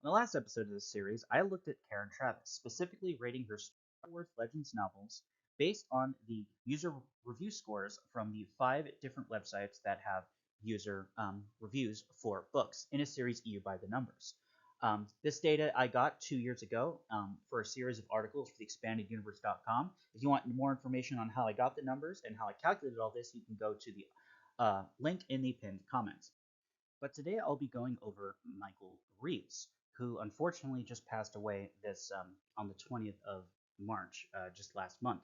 In the last episode of this series, I looked at Karen Travis, specifically rating her Star Wars Legends novels based on the user review scores from the 5 different websites that have user reviews for books in a series EU by the numbers. This data I got 2 years ago for a series of articles for the expandeduniverse.com. If you want more information on how I got the numbers and how I calculated all this, you can go to the link in the pinned comments. But today I'll be going over Michael Reaves, who unfortunately just passed away this on the 20th of March, just last month.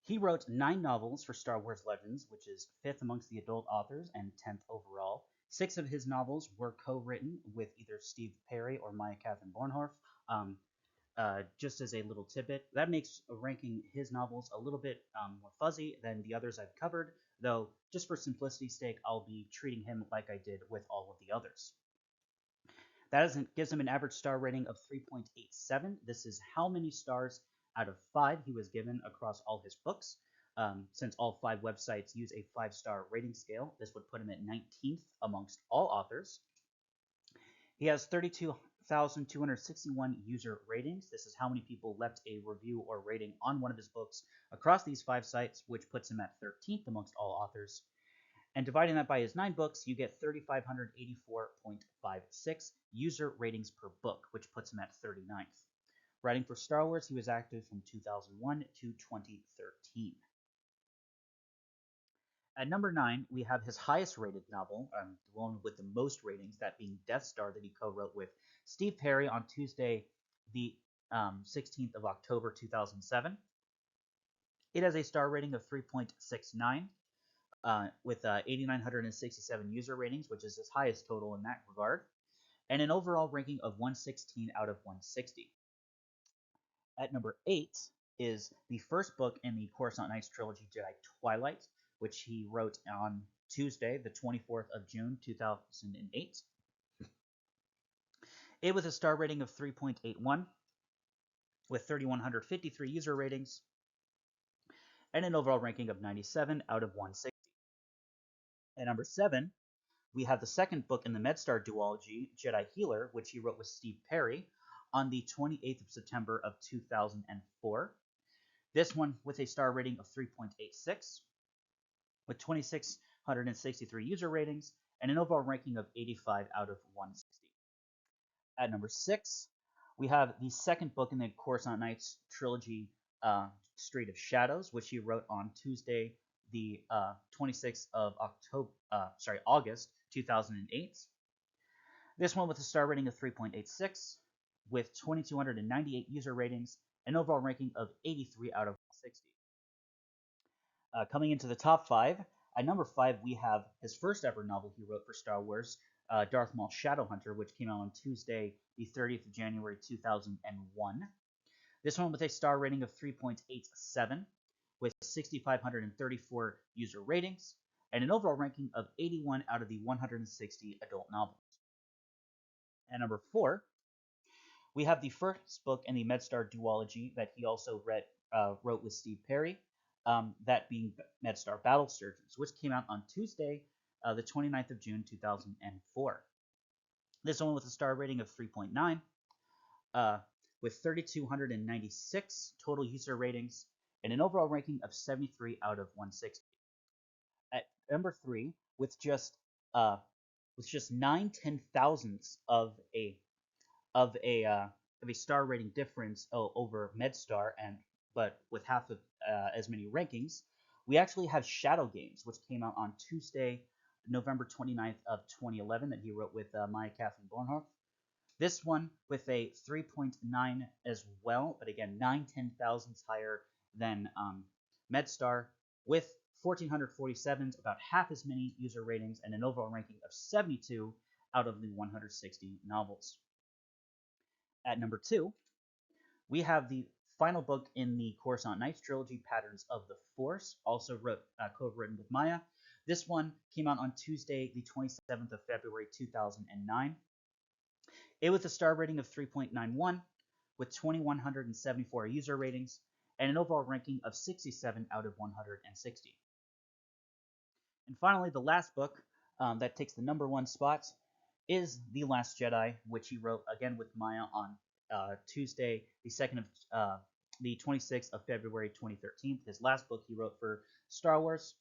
He wrote 9 novels for Star Wars Legends, which is 5th amongst the adult authors and 10th overall. 6 of his novels were co-written with either Steve Perry or Maya Catherine Bornhorf. Just as a little tidbit, that makes ranking his novels a little bit more fuzzy than the others I've covered, though just for simplicity's sake, I'll be treating him like I did with all of the others. Gives him an average star rating of 3.87. This is how many stars out of 5 he was given across all his books. Since all 5 websites use a 5-star rating scale, this would put him at 19th amongst all authors. He has 32,261 user ratings. This is how many people left a review or rating on one of his books across these 5 sites, which puts him at 13th amongst all authors. And dividing that by his 9 books, you get 3,584.56 user ratings per book, which puts him at 39th. Writing for Star Wars, he was active from 2001 to 2013. At number 9, we have his highest rated novel, the one with the most ratings, that being Death Star, that he co-wrote with Steve Perry on Tuesday, the 16th of October 2007. It has a star rating of 3.69 with 8,967 user ratings, which is his highest total in that regard, and an overall ranking of 116 out of 160. At number 8 is the first book in the Coruscant Nights trilogy, Jedi Twilight, which he wrote on Tuesday, the 24th of June, 2008. It with a star rating of 3.81, with 3,153 user ratings, and an overall ranking of 97 out of 160. At number 7, we have the second book in the MedStar duology, Jedi Healer, which he wrote with Steve Perry on the 28th of September of 2004. This one with a star rating of 3.86, with 2,663 user ratings, and an overall ranking of 85 out of 160. At number 6, we have the second book in the Coruscant Nights trilogy, Street of Shadows, which he wrote on Tuesday, the 26th of August 2008. This one with a star rating of 3.86, with 2,298 user ratings, an overall ranking of 83 out of 160. Coming into the top 5, at number 5 we have his first ever novel he wrote for Star Wars, Darth Maul Shadowhunter, which came out on Tuesday, the 30th of January 2001. This one with a star rating of 3.87, with 6,534 user ratings, and an overall ranking of 81 out of the 160 adult novels. At number 4, we have the first book in the MedStar duology that he also wrote with Steve Perry, that being MedStar Battle Surgeons, which came out on Tuesday, the 29th of June 2004. This one with a star rating of 3.9, with 3,296 total user ratings, and an overall ranking of 73 out of 160. At number 3, with just 9/10,000ths of a star rating difference over MedStar, but with half of as many rankings, we actually have Shadow Games, which came out on Tuesday, November 29th of 2011, that he wrote with Maya Catherine Bornhorf. This one with a 3.9 as well, but again, 9/10,000ths higher than MedStar, with 1,447, about half as many user ratings, and an overall ranking of 72 out of the 160 novels. At number 2, we have the final book in the Coruscant Nights trilogy, Patterns of the Force, also co-written with Maya. This one came out on Tuesday, the 27th of February 2009. It with a star rating of 3.91, with 2,174 user ratings, and an overall ranking of 67 out of 160. And finally, the last book that takes the number 1 spot is The Last Jedi, which he wrote again with Maya on Tuesday, the 26th of February 2013. His last book he wrote for Star Wars.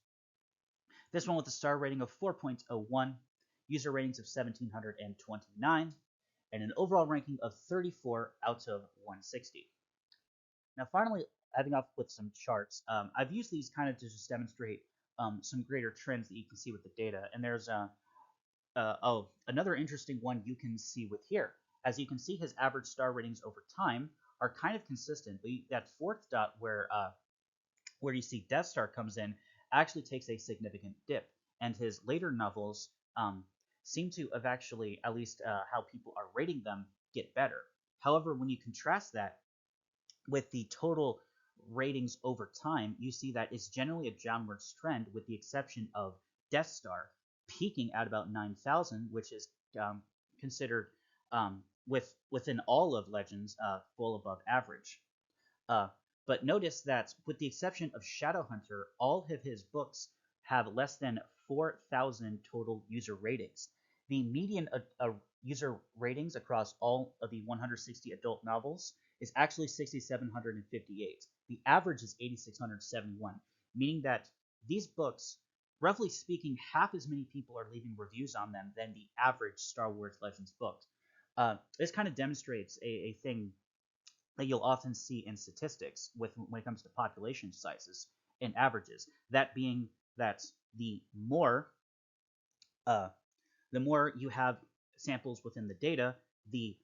This one with a star rating of 4.01, user ratings of 1,729, and an overall ranking of 34 out of 160. Now, finally, adding up with some charts, I've used these kind of to just demonstrate some greater trends that you can see with the data. And there's another interesting one you can see with here. As you can see, his average star ratings over time are kind of consistent, but that fourth dot where you see Death Star comes in actually takes a significant dip, and his later novels seem to have actually, at least how people are rating them, get better. However, when you contrast that with the total ratings over time, you see that it's generally a downwards trend, with the exception of Death Star peaking at about 9,000, which is considered within all of Legends well above average. Uh, but notice that, with the exception of Shadowhunter, all of his books have less than 4,000 total user ratings. The median user ratings across all of the 160 adult novels is actually 6,758. The average is 8,671, meaning that these books, roughly speaking, half as many people are leaving reviews on them than the average Star Wars Legends book. This kind of demonstrates a thing that you'll often see in statistics when it comes to population sizes and averages. That being that uh, the more you have samples within the data, the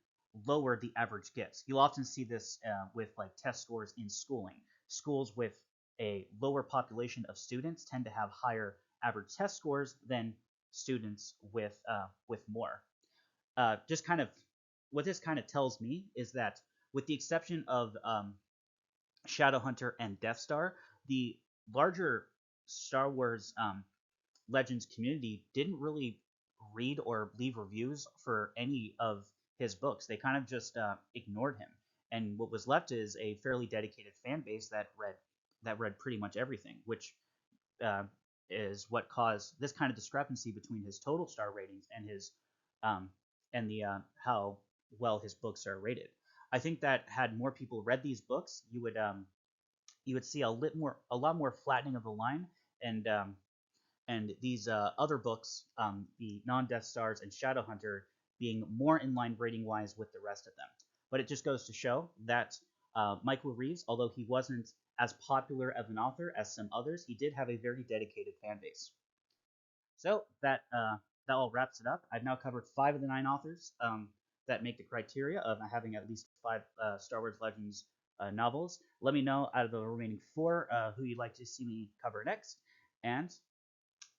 lower the average gets. You'll often see this with like test scores in schooling. Schools with a lower population of students tend to have higher average test scores than students with more. Just kind of what this kind of tells me is that, with the exception of Shadowhunter and Death Star, the larger Star Wars Legends community didn't really read or leave reviews for any of his books. They kind of just ignored him, and what was left is a fairly dedicated fan base that read pretty much everything, which uh, is what caused this kind of discrepancy between his total star ratings and his um, and the how well his books are rated. I think that had more people read these books, you would see a lot more flattening of the line, and these other books, the non-Death Stars and Shadowhunter, being more in line rating wise with the rest of them. But it just goes to show that Michael Reaves, although he wasn't as popular of an author as some others, he did have a very dedicated fan base. So that all wraps it up. I've now covered 5 of the 9 authors that make the criteria of having at least 5 Star Wars Legends novels. Let me know, out of the remaining 4, who you'd like to see me cover next. And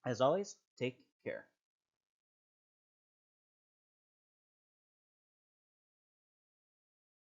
as always, take care.